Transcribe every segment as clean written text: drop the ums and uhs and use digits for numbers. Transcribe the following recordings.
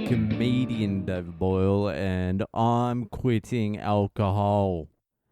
comedian David Boyle, and I'm quitting alcohol.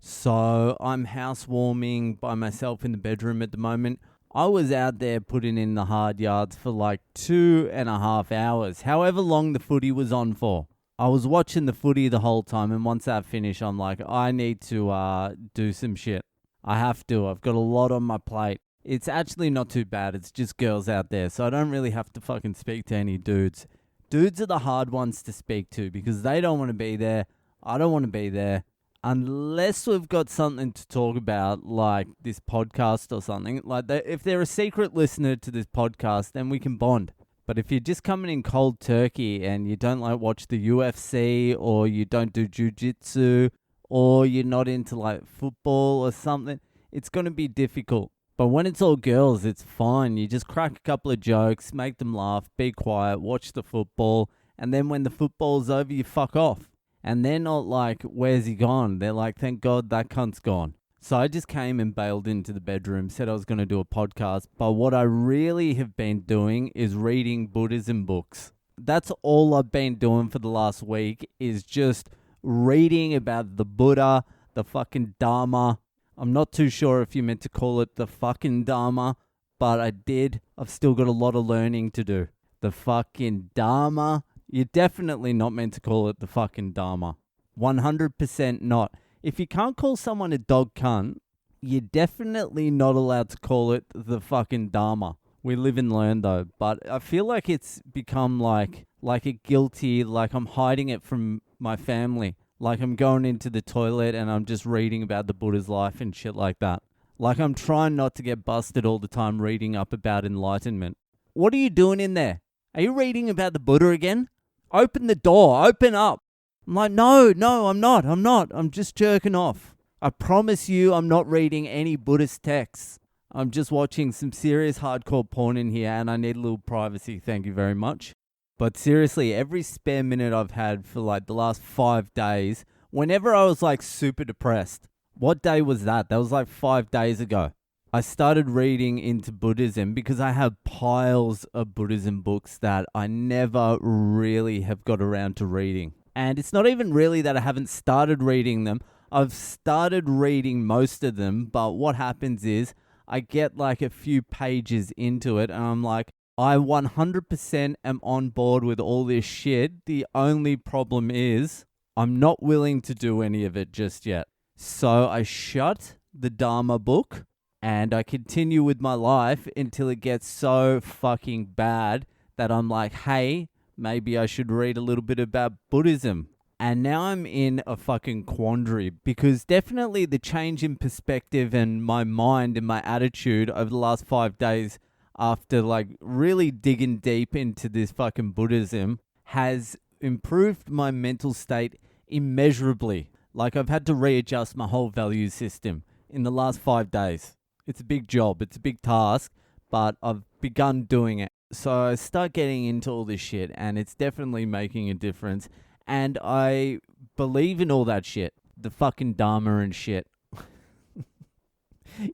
So I'm housewarming by myself in the bedroom at the moment. I was out there putting in the hard yards for like 2.5 hours, however long the footy was on for. I was watching the footy the whole time, and once that finished, I'm like, I need to do some shit. I have to. I've got a lot on my plate. It's actually not too bad. It's just girls out there, so I don't really have to fucking speak to any dudes. Dudes are the hard ones to speak to because they don't want to be there. I don't want to be there. Unless we've got something to talk about, like this podcast or something. Like if they're a secret listener to this podcast, then we can bond. But if you're just coming in cold turkey and you don't like watch the UFC, or you don't do jiu-jitsu, or you're not into like football or something, it's going to be difficult. But when it's all girls, it's fine. You just crack a couple of jokes, make them laugh, be quiet, watch the football, and then when the football's over, you fuck off. And they're not like, where's he gone? They're like, thank God that cunt's gone. So I just came and bailed into the bedroom, said I was going to do a podcast, but what I really have been doing is reading Buddhism books. That's all I've been doing for the last week, is just reading about the Buddha, the fucking Dharma. I'm not too sure if you meant to call it the fucking Dharma, but I did. I've still got a lot of learning to do. The fucking Dharma. You're definitely not meant to call it the fucking Dharma. 100% not. If you can't call someone a dog cunt, you're definitely not allowed to call it the fucking Dharma. We live and learn though, but I feel like it's become like a guilty, like I'm hiding it from my family. Like I'm going into the toilet and I'm just reading about the Buddha's life and shit like that. Like I'm trying not to get busted all the time reading up about enlightenment. What are you doing in there? Are you reading about the Buddha again? Open the door. Open up. I'm like, no, I'm not. I'm just jerking off. I promise you I'm not reading any Buddhist texts. I'm just watching some serious hardcore porn in here and I need a little privacy. Thank you very much. But seriously, every spare minute I've had for like the last 5 days, whenever I was like super depressed, what day was that? That was like 5 days ago. I started reading into Buddhism because I have piles of Buddhism books that I never really have got around to reading. And it's not even really that I haven't started reading them. I've started reading most of them, but what happens is I get like a few pages into it and I'm like, I 100% am on board with all this shit. The only problem is I'm not willing to do any of it just yet. So I shut the Dharma book and I continue with my life until it gets so fucking bad that I'm like, hey, maybe I should read a little bit about Buddhism. And now I'm in a fucking quandary because definitely the change in perspective and my mind and my attitude over the last 5 days after like really digging deep into this fucking Buddhism has improved my mental state immeasurably. Like I've had to readjust my whole value system in the last 5 days. It's a big job. It's a big task, but I've begun doing it. So I start getting into all this shit and it's definitely making a difference. And I believe in all that shit. The fucking Dharma and shit.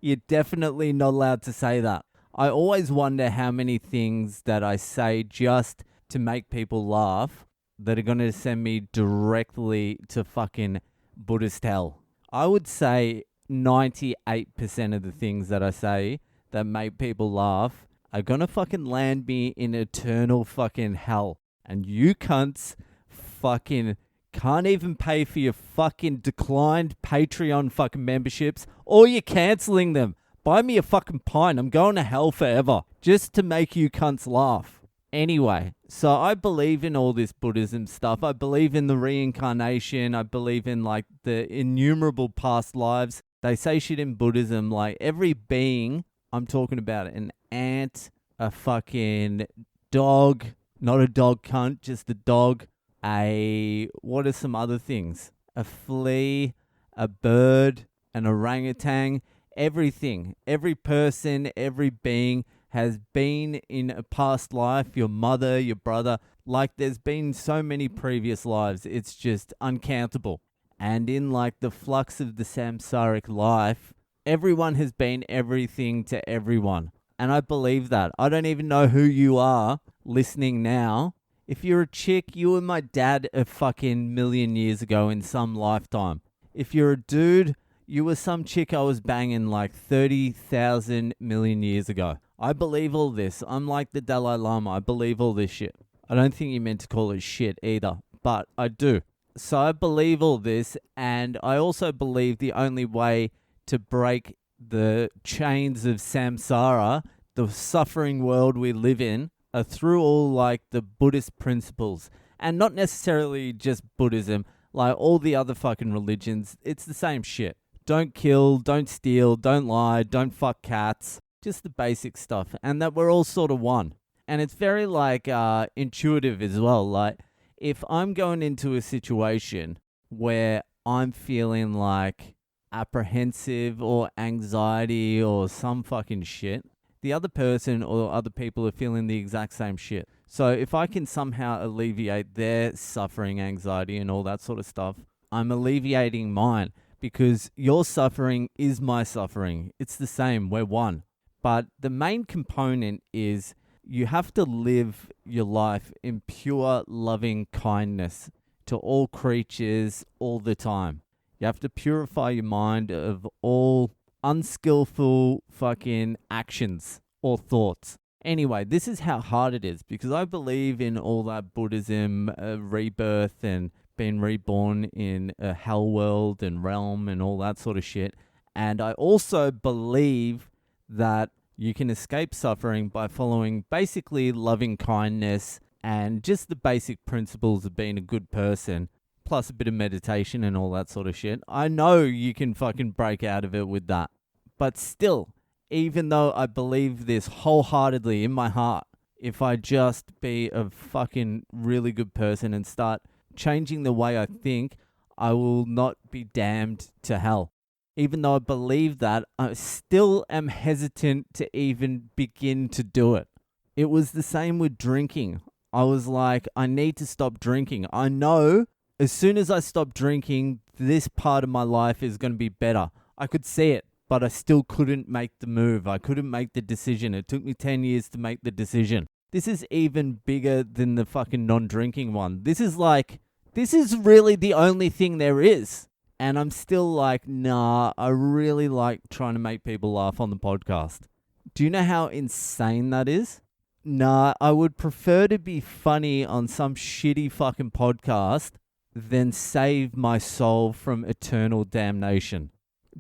You're definitely not allowed to say that. I always wonder how many things that I say just to make people laugh that are going to send me directly to fucking Buddhist hell. I would say 98% of the things that I say that make people laugh are going to fucking land me in eternal fucking hell. And you cunts fucking can't even pay for your fucking declined Patreon fucking memberships, or you're cancelling them. Buy me a fucking pint. I'm going to hell forever just to make you cunts laugh. Anyway, so I believe in all this Buddhism stuff. I believe in the reincarnation. I believe in like the innumerable past lives. They say shit in Buddhism like every being, I'm talking about an ant, a fucking dog, not a dog cunt, just a dog, what are some other things? A flea, a bird, an orangutan. Everything, every person, every being has been in a past life, your mother, your brother, like there's been so many previous lives, it's just uncountable. And in like the flux of the samsaric life, everyone has been everything to everyone. And I believe that. I don't even know who you are listening now. If you're a chick, you were my dad a fucking million years ago in some lifetime. If you're a dude, you were some chick I was banging like 30,000 million years ago. I believe all this. I'm like the Dalai Lama. I believe all this shit. I don't think you meant to call it shit either, but I do. So I believe all this, and I also believe the only way to break the chains of samsara, the suffering world we live in, are through all like the Buddhist principles. And not necessarily just Buddhism, like all the other fucking religions. It's the same shit. Don't kill, don't steal, don't lie, don't fuck cats. Just the basic stuff. And that we're all sort of one. And it's very like intuitive as well. Like if I'm going into a situation where I'm feeling like apprehensive or anxiety or some fucking shit, the other person or other people are feeling the exact same shit. So if I can somehow alleviate their suffering, anxiety and all that sort of stuff, I'm alleviating mine, because your suffering is my suffering. It's the same. We're one. But the main component is you have to live your life in pure loving kindness to all creatures all the time. You have to purify your mind of all unskillful fucking actions or thoughts. Anyway, this is how hard it is, because I believe in all that Buddhism, rebirth and being reborn in a hell world and realm and all that sort of shit. And I also believe that you can escape suffering by following basically loving kindness and just the basic principles of being a good person, plus a bit of meditation and all that sort of shit. I know you can fucking break out of it with that. But still, even though I believe this wholeheartedly in my heart, if I just be a fucking really good person and start changing the way I think, I will not be damned to hell. Even though I believe that, I still am hesitant to even begin to do it. It was the same with drinking. I was like, I need to stop drinking. I know as soon as I stop drinking, this part of my life is going to be better. I could see it, but I still couldn't make the move. I couldn't make the decision. It took me 10 years to make the decision. This is even bigger than the fucking non-drinking one. This is really the only thing there is. And I'm still like, nah, I really like trying to make people laugh on the podcast. Do you know how insane that is? Nah, I would prefer to be funny on some shitty fucking podcast than save my soul from eternal damnation.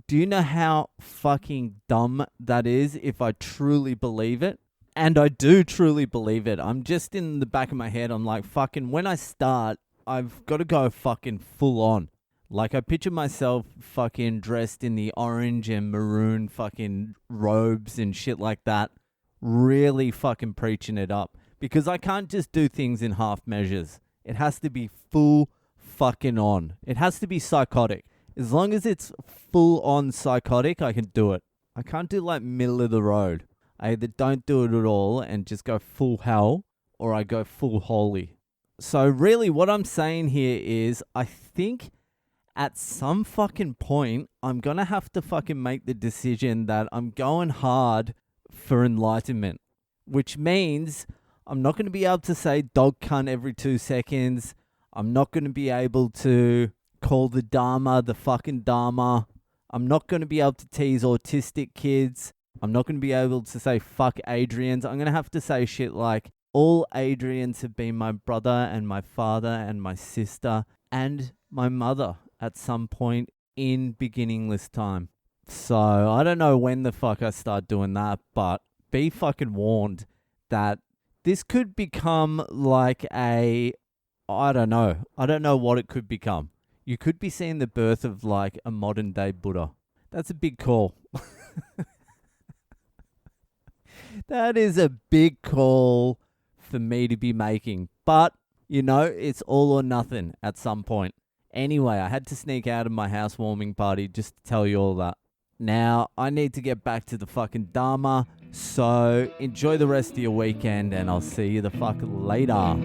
Do you know how fucking dumb that is if I truly believe it? And I do truly believe it. I'm just in the back of my head, I'm like, fucking, when I start, I've got to go fucking full on. Like, I picture myself fucking dressed in the orange and maroon fucking robes and shit like that, really fucking preaching it up. Because I can't just do things in half measures. It has to be full fucking on. It has to be psychotic. As long as it's full on psychotic, I can do it. I can't do like middle of the road. I either don't do it at all and just go full hell, or I go full holy. So really what I'm saying here is, I think at some fucking point, I'm going to have to fucking make the decision that I'm going hard for enlightenment. Which means I'm not going to be able to say dog cunt every 2 seconds. I'm not going to be able to call the Dharma the fucking Dharma. I'm not going to be able to tease autistic kids. I'm not going to be able to say fuck Adrians. I'm going to have to say shit like, all Adrians have been my brother and my father and my sister and my mother at some point in beginningless time. So I don't know when the fuck I start doing that, but be fucking warned that this could become like I don't know what it could become. You could be seeing the birth of like a modern day Buddha. That's a big call. That is a big call for me to be making. But, you know, it's all or nothing at some point. Anyway, I had to sneak out of my housewarming party just to tell you all that. Now, I need to get back to the fucking Dharma. So, enjoy the rest of your weekend and I'll see you the fuck later.